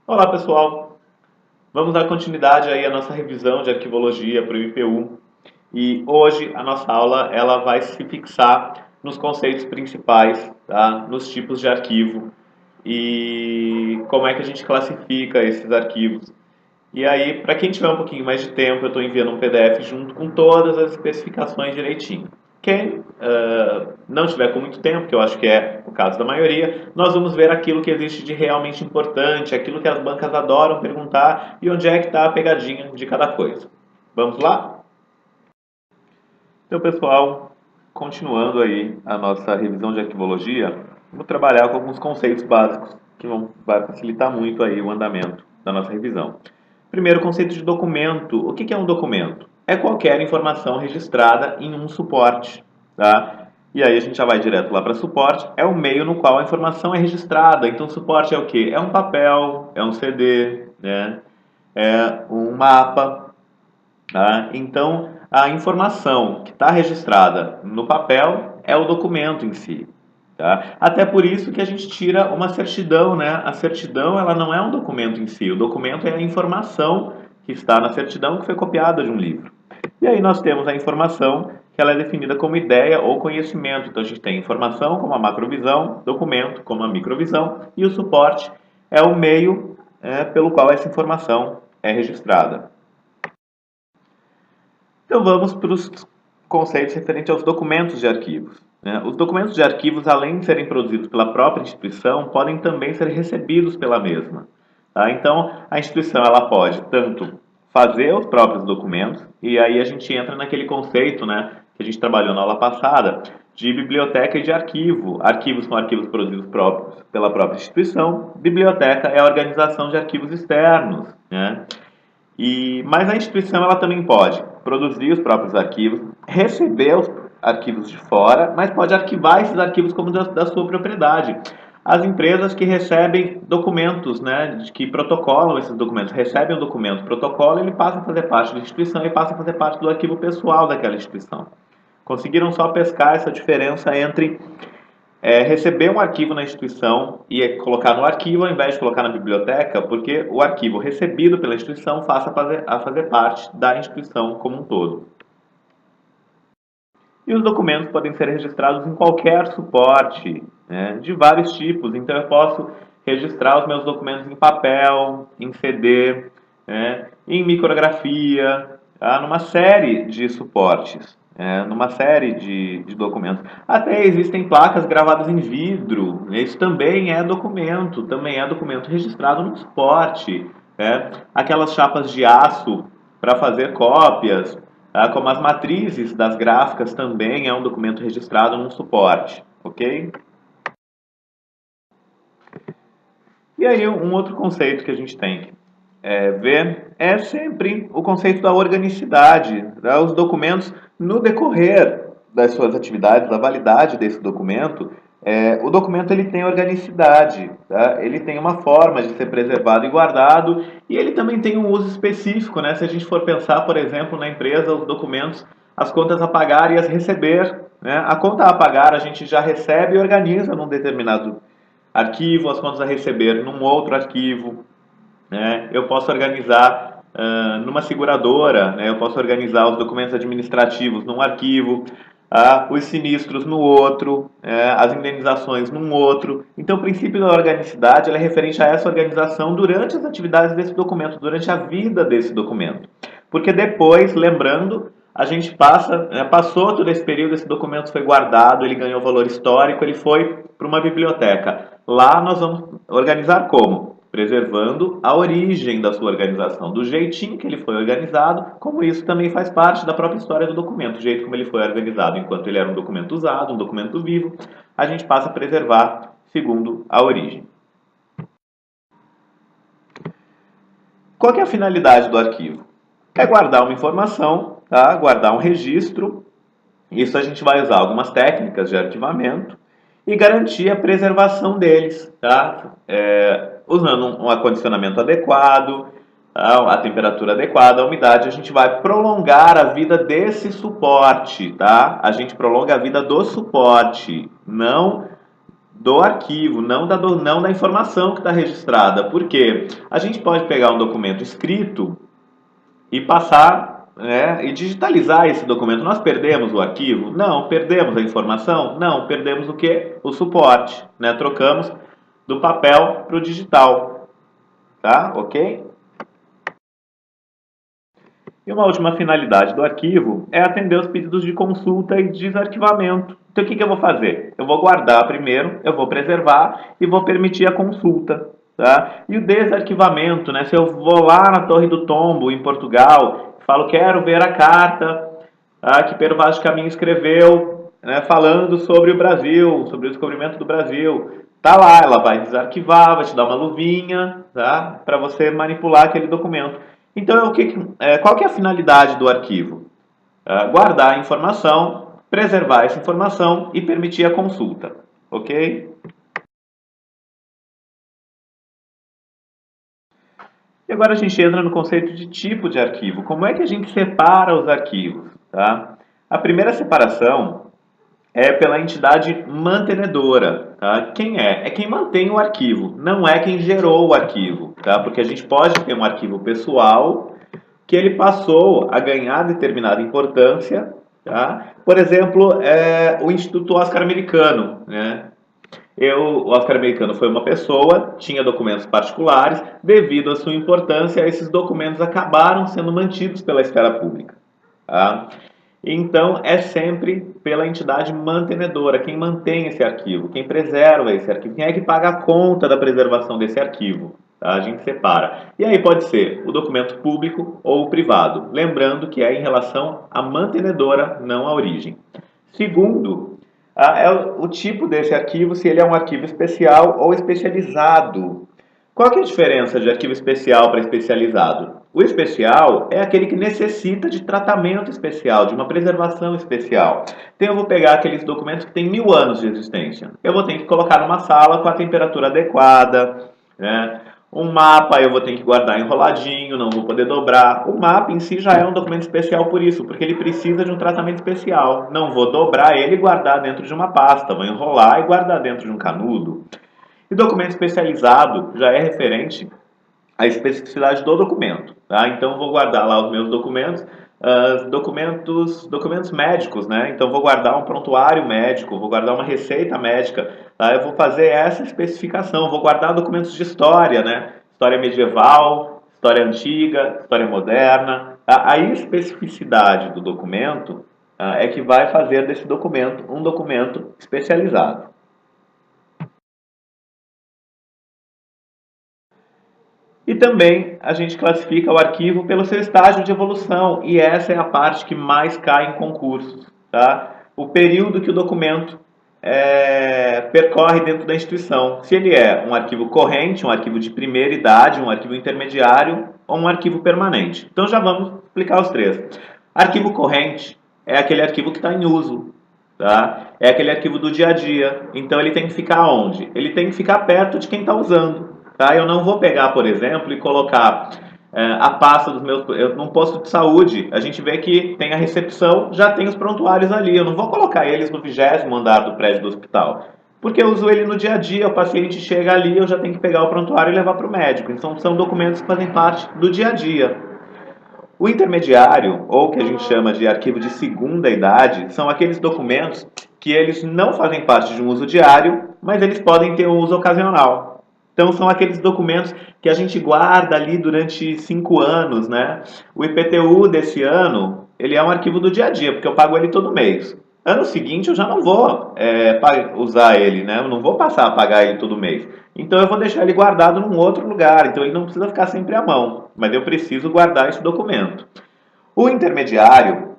Olá pessoal, vamos dar continuidade aí à nossa revisão de arquivologia para o IPU e hoje a nossa aula ela vai se fixar nos conceitos principais, tá? Nos tipos de arquivo e como é que a gente classifica esses arquivos. E aí, para quem tiver um pouquinho mais de tempo, eu estou enviando um PDF junto com todas as especificações direitinho. Quem não tiver com muito tempo, que eu acho que é o caso da maioria, nós vamos ver aquilo que existe de realmente importante, aquilo que as bancas adoram perguntar e onde é que está a pegadinha de cada coisa. Vamos lá? Então, pessoal, continuando aí a nossa revisão de arquivologia, vou trabalhar com alguns conceitos básicos que vai facilitar muito aí o andamento da nossa revisão. Primeiro, conceito de documento. O que é um documento? É qualquer informação registrada em um suporte, tá? E aí a gente já vai direto lá para suporte. É o meio no qual a informação é registrada. Então, suporte é o quê? É um papel, é um CD, né? É um mapa, tá? Então, a informação que está registrada no papel é o documento em si. Tá? Até por isso que a gente tira uma certidão, né? A certidão ela não é um documento em si, o documento é a informação que está na certidão que foi copiada de um livro. E aí nós temos a informação que ela é definida como ideia ou conhecimento. Então a gente tem informação como a macrovisão, documento como a microvisão e o suporte é o meio pelo qual essa informação é registrada. Então vamos para os conceitos referentes aos documentos de arquivos. Os documentos de arquivos, além de serem produzidos pela própria instituição, podem também ser recebidos pela mesma. Tá? Então, a instituição ela pode tanto fazer os próprios documentos, e aí a gente entra naquele conceito, né, que a gente trabalhou na aula passada, de biblioteca e de arquivo. Arquivos são arquivos produzidos próprios pela própria instituição, biblioteca é a organização de arquivos externos, né? Mas a instituição ela também pode produzir os próprios arquivos, receber os arquivos de fora, mas pode arquivar esses arquivos como da sua propriedade. As empresas que recebem documentos, né, que protocolam esses documentos, recebem o documento, protocolam, ele passa a fazer parte da instituição e passa a fazer parte do arquivo pessoal daquela instituição. Conseguiram só pescar essa diferença entre receber um arquivo na instituição e colocar no arquivo ao invés de colocar na biblioteca, porque o arquivo recebido pela instituição passa a fazer parte da instituição como um todo. E os documentos podem ser registrados em qualquer suporte, né, de vários tipos. Então eu posso registrar os meus documentos em papel, em CD, né, em micrografia, tá, numa série de suportes, numa série de documentos. Até existem placas gravadas em vidro. Isso também é documento registrado no suporte. Né? Aquelas chapas de aço para fazer cópias, tá? Como as matrizes das gráficas também é um documento registrado num suporte, ok? E aí um outro conceito que a gente tem que ver é sempre o conceito da organicidade, tá? Os documentos no decorrer das suas atividades, da validade desse documento, o documento ele tem organicidade, tá? Ele tem uma forma de ser preservado e guardado e ele também tem um uso específico, né? Se a gente for pensar, por exemplo, na empresa, os documentos, as contas a pagar e as receber, né? A conta a pagar a gente já recebe e organiza num determinado arquivo, as contas a receber num outro arquivo, né? Eu posso organizar numa seguradora, né? Eu posso organizar os documentos administrativos num arquivo, os sinistros no outro, as indenizações num outro. Então, o princípio da organicidade é referente a essa organização durante as atividades desse documento, durante a vida desse documento. Porque depois, lembrando, a gente passou todo esse período, esse documento foi guardado, ele ganhou valor histórico, ele foi para uma biblioteca. Lá nós vamos organizar como? Preservando a origem da sua organização, do jeitinho que ele foi organizado, como isso também faz parte da própria história do documento, o jeito como ele foi organizado enquanto ele era um documento usado, um documento vivo, a gente passa a preservar segundo a origem. Qual que é a finalidade do arquivo? É guardar uma informação, tá? Guardar um registro. Isso a gente vai usar algumas técnicas de arquivamento e garantir a preservação deles, tá? Usando um acondicionamento adequado, tá? A temperatura adequada, a umidade, a gente vai prolongar a vida desse suporte, tá? A gente prolonga a vida do suporte, não do arquivo, não da informação que está registrada. Por quê? A gente pode pegar um documento escrito e passar, né, e digitalizar esse documento. Nós perdemos o arquivo? Não. Perdemos a informação? Não. Perdemos o quê? O suporte, né? Trocamos do papel para o digital, tá? Ok? E uma última finalidade do arquivo é atender os pedidos de consulta e desarquivamento. Então, o que eu vou fazer? Eu vou guardar primeiro, eu vou preservar e vou permitir a consulta. Tá? E o desarquivamento, né? Se eu vou lá na Torre do Tombo, em Portugal, falo, quero ver a carta, tá, que Pedro Vaz de Caminha escreveu, né, falando sobre o Brasil, sobre o descobrimento do Brasil. Tá lá, ela vai desarquivar, vai te dar uma luvinha, tá, para você manipular aquele documento. Então, qual que é a finalidade do arquivo? Guardar a informação, preservar essa informação e permitir a consulta, ok? E agora a gente entra no conceito de tipo de arquivo. Como é que a gente separa os arquivos? Tá? A primeira separação é pela entidade mantenedora. Tá? Quem é? É quem mantém o arquivo, não é quem gerou o arquivo. Tá? Porque a gente pode ter um arquivo pessoal que ele passou a ganhar determinada importância. Tá? Por exemplo, o Instituto Oscar Americano, né? O Oscar Americano foi uma pessoa, tinha documentos particulares, devido à sua importância, esses documentos acabaram sendo mantidos pela esfera pública. Tá? Então, é sempre pela entidade mantenedora, quem mantém esse arquivo, quem preserva esse arquivo, quem é que paga a conta da preservação desse arquivo. Tá? A gente separa. E aí pode ser o documento público ou o privado, lembrando que é em relação à mantenedora, não à origem. Segundo, é o tipo desse arquivo, se ele é um arquivo especial ou especializado. Qual que é a diferença de arquivo especial para especializado? O especial é aquele que necessita de tratamento especial, de uma preservação especial. Então eu vou pegar aqueles documentos que têm 1000 anos de existência. Eu vou ter que colocar numa sala com a temperatura adequada, né? Um mapa eu vou ter que guardar enroladinho, não vou poder dobrar. O mapa em si já é um documento especial por isso, porque ele precisa de um tratamento especial. Não vou dobrar ele e guardar dentro de uma pasta, vou enrolar e guardar dentro de um canudo. E documento especializado já é referente à especificidade do documento. Tá? Então, vou guardar lá os meus documentos, documentos médicos, né? Então, vou guardar um prontuário médico, vou guardar uma receita médica, tá? Eu vou fazer essa especificação, vou guardar documentos de história, né? História medieval, história antiga, história moderna. A especificidade do documento é que vai fazer desse documento um documento especializado. E também a gente classifica o arquivo pelo seu estágio de evolução, e essa é a parte que mais cai em concursos. Tá? O período que o documento percorre dentro da instituição. Se ele é um arquivo corrente, um arquivo de primeira idade, um arquivo intermediário ou um arquivo permanente. Então já vamos explicar os três. Arquivo corrente é aquele arquivo que está em uso. Tá? É aquele arquivo do dia a dia. Então ele tem que ficar onde? Ele tem que ficar perto de quem está usando. Tá? Eu não vou pegar, por exemplo, e colocar a pasta dos meus... num posto de saúde, a gente vê que tem a recepção, já tem os prontuários ali. Eu não vou colocar eles no 20º andar do prédio do hospital. Porque eu uso ele no dia a dia, o paciente chega ali, eu já tenho que pegar o prontuário e levar para o médico. Então são documentos que fazem parte do dia a dia. O intermediário, ou que a gente chama de arquivo de segunda idade, são aqueles documentos que eles não fazem parte de um uso diário, mas eles podem ter um uso ocasional. Então, são aqueles documentos que a gente guarda ali durante 5 anos, né? O IPTU desse ano, ele é um arquivo do dia a dia, porque eu pago ele todo mês. Ano seguinte, eu já não vou usar ele, né? Eu não vou passar a pagar ele todo mês. Então, eu vou deixar ele guardado num outro lugar. Então, ele não precisa ficar sempre à mão, mas eu preciso guardar esse documento. O intermediário,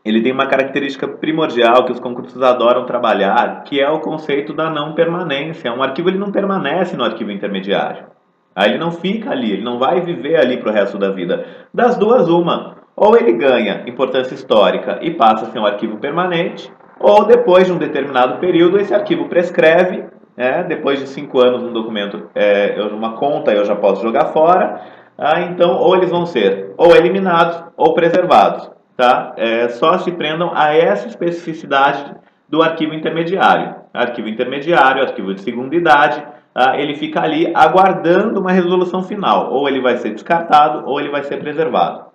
ele tem uma característica primordial que os concursos adoram trabalhar, que é o conceito da não permanência. Um arquivo ele não permanece no arquivo intermediário. Aí ele não fica ali, ele não vai viver ali para o resto da vida. Das duas, uma. Ou ele ganha importância histórica e passa a ser um arquivo permanente, ou depois de um determinado período, esse arquivo prescreve. Depois de 5 anos um documento, uma conta eu já posso jogar fora. Então, ou eles vão ser ou eliminados ou preservados. Tá? Só se prendam a essa especificidade do arquivo intermediário. arquivo intermediário, arquivo de segunda idade, tá? Ele fica ali aguardando uma resolução final, ou ele vai ser descartado ou ele vai ser preservado.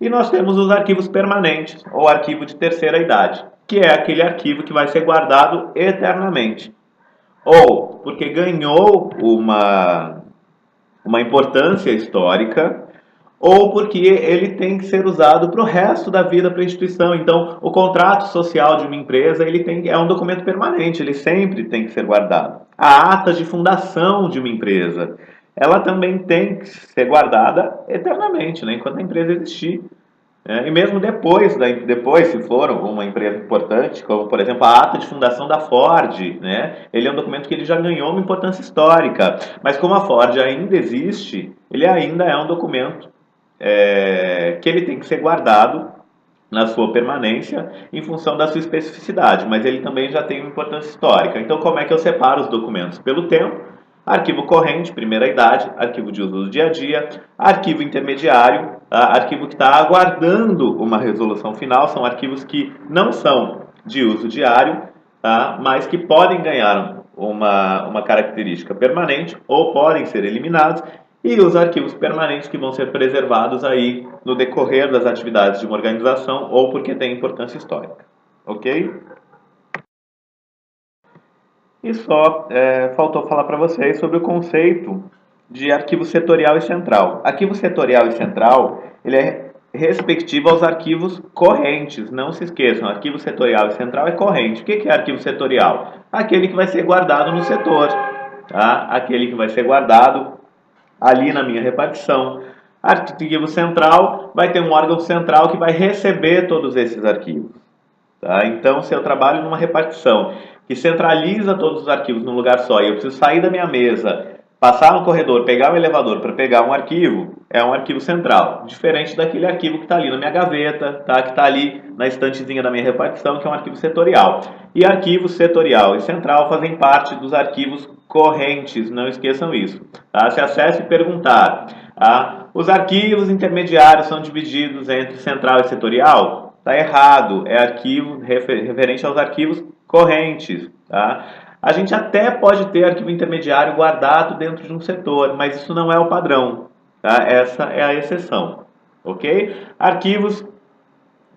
E nós temos os arquivos permanentes, ou arquivo de terceira idade, que é aquele arquivo que vai ser guardado eternamente. Ou porque ganhou uma importância histórica, ou porque ele tem que ser usado para o resto da vida para a instituição. Então, o contrato social de uma empresa é um documento permanente, ele sempre tem que ser guardado. A ata de fundação de uma empresa, ela também tem que ser guardada eternamente, né, enquanto a empresa existir. E mesmo depois, se for uma empresa importante, como por exemplo a ata de fundação da Ford, né, ele é um documento que ele já ganhou uma importância histórica, mas como a Ford ainda existe, ele ainda é um documento que ele tem que ser guardado na sua permanência em função da sua especificidade, mas ele também já tem uma importância histórica. Então, como é que eu separo os documentos? Pelo tempo, arquivo corrente, primeira idade, arquivo de uso do dia a dia, arquivo intermediário, arquivo que está aguardando uma resolução final, são arquivos que não são de uso diário, tá? Mas que podem ganhar uma característica permanente ou podem ser eliminados, e os arquivos permanentes que vão ser preservados aí no decorrer das atividades de uma organização ou porque tem importância histórica. Ok? E só faltou falar para vocês sobre o conceito de arquivo setorial e central. Arquivo setorial e central, ele é respectivo aos arquivos correntes. Não se esqueçam, arquivo setorial e central é corrente. O que é arquivo setorial? Aquele que vai ser guardado no setor. Tá? Aquele que vai ser guardado ali na minha repartição. Arquivo central vai ter um órgão central que vai receber todos esses arquivos. Tá? Então, se eu trabalho numa repartição que centraliza todos os arquivos num lugar só e eu preciso sair da minha mesa, passar no corredor, pegar o elevador para pegar um arquivo, é um arquivo central. Diferente daquele arquivo que está ali na minha gaveta, tá? Que está ali na estantezinha da minha repartição, que é um arquivo setorial. E arquivo setorial e central fazem parte dos arquivos correntes, não esqueçam isso. Tá? Se acesse e perguntar, tá? Os arquivos intermediários são divididos entre central e setorial? Está errado, é arquivo referente aos arquivos correntes. Tá? A gente até pode ter arquivo intermediário guardado dentro de um setor, mas isso não é o padrão. Tá? Essa é a exceção. Ok? Arquivos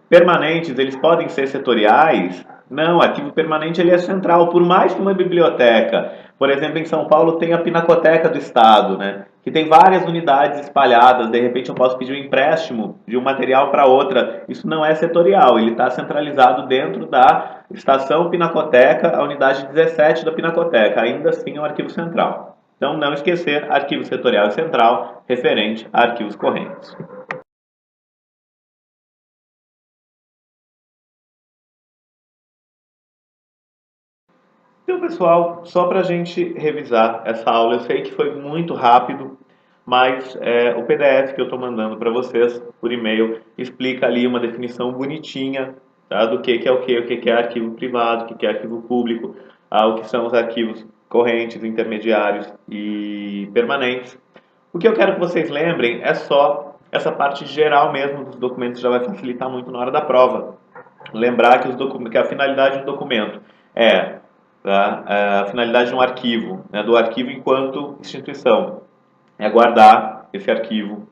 permanentes, eles podem ser setoriais? Não, arquivo permanente ele é central, por mais que uma biblioteca, por exemplo, em São Paulo tem a Pinacoteca do Estado, né, que tem várias unidades espalhadas, de repente eu posso pedir um empréstimo de um material para outra, isso não é setorial, ele está centralizado dentro da estação Pinacoteca, a unidade 17 da Pinacoteca, ainda assim é um arquivo central. Então, não esquecer, arquivo setorial e central, referente a arquivos correntes. Então, pessoal, só para a gente revisar essa aula, eu sei que foi muito rápido, mas o PDF que eu estou mandando para vocês por e-mail explica ali uma definição bonitinha, tá, do que é o que é arquivo privado, o que é arquivo público, o que são os arquivos correntes, intermediários e permanentes. O que eu quero que vocês lembrem é só essa parte geral mesmo dos documentos, já vai facilitar muito na hora da prova. Lembrar que a finalidade do documento é, tá, a finalidade de um arquivo, né, do arquivo enquanto instituição, é guardar esse arquivo,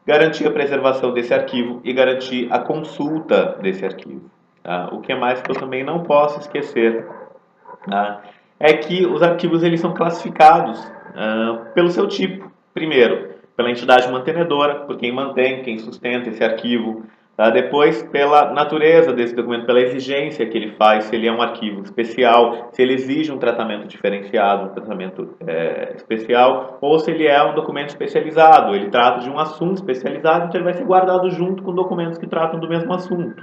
garantir a preservação desse arquivo e garantir a consulta desse arquivo. Tá? O que é mais que eu também não posso esquecer, tá, é que os arquivos eles são classificados pelo seu tipo. Primeiro, pela entidade mantenedora, por quem mantém, quem sustenta esse arquivo. Tá? Depois, pela natureza desse documento, pela exigência que ele faz, se ele é um arquivo especial, se ele exige um tratamento diferenciado, um tratamento especial, ou se ele é um documento especializado, ele trata de um assunto especializado, então ele vai ser guardado junto com documentos que tratam do mesmo assunto.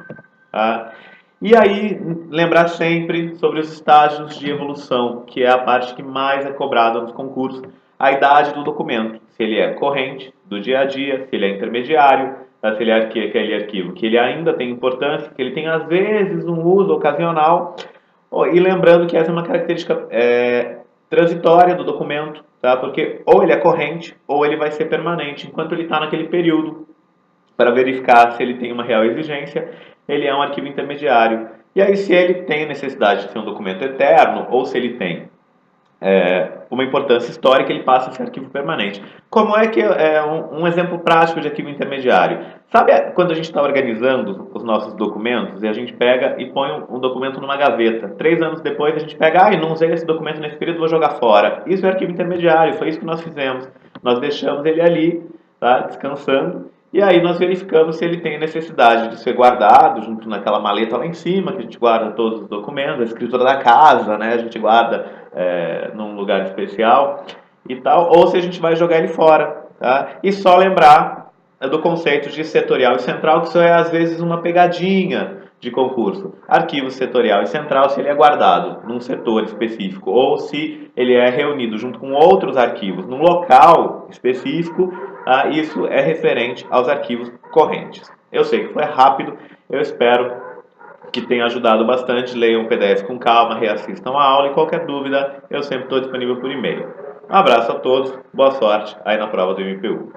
Tá? E aí, lembrar sempre sobre os estágios de evolução, que é a parte que mais é cobrada nos concursos, a idade do documento, se ele é corrente, do dia a dia, se ele é intermediário, se ele é aquele arquivo que ele ainda tem importância, que ele tem às vezes um uso ocasional, e lembrando que essa é uma característica transitória do documento, tá? Porque ou ele é corrente ou ele vai ser permanente, enquanto ele está naquele período para verificar se ele tem uma real exigência, ele é um arquivo intermediário. E aí, se ele tem necessidade de ser um documento eterno, ou se ele tem uma importância histórica, ele passa a ser arquivo permanente. Como é que um exemplo prático de arquivo intermediário? Sabe quando a gente está organizando os nossos documentos e a gente pega e põe um documento numa gaveta? 3 anos depois a gente pega, não usei esse documento nesse período, vou jogar fora. Isso é arquivo intermediário, foi isso que nós fizemos. Nós deixamos ele ali, tá, descansando, e aí nós verificamos se ele tem necessidade de ser guardado junto naquela maleta lá em cima, que a gente guarda todos os documentos, a escritura da casa, né? A gente guarda num lugar especial e tal, ou se a gente vai jogar ele fora, tá? E só lembrar do conceito de setorial e central, que isso é às vezes uma pegadinha de concurso. Arquivo setorial e central se ele é guardado num setor específico ou se ele é reunido junto com outros arquivos num local específico, isso é referente aos arquivos correntes. Eu sei que foi rápido, eu espero que tenha ajudado bastante. Leiam o PDF com calma, reassistam a aula e qualquer dúvida eu sempre estou disponível por e-mail. Um abraço a todos, boa sorte aí na prova do MPU.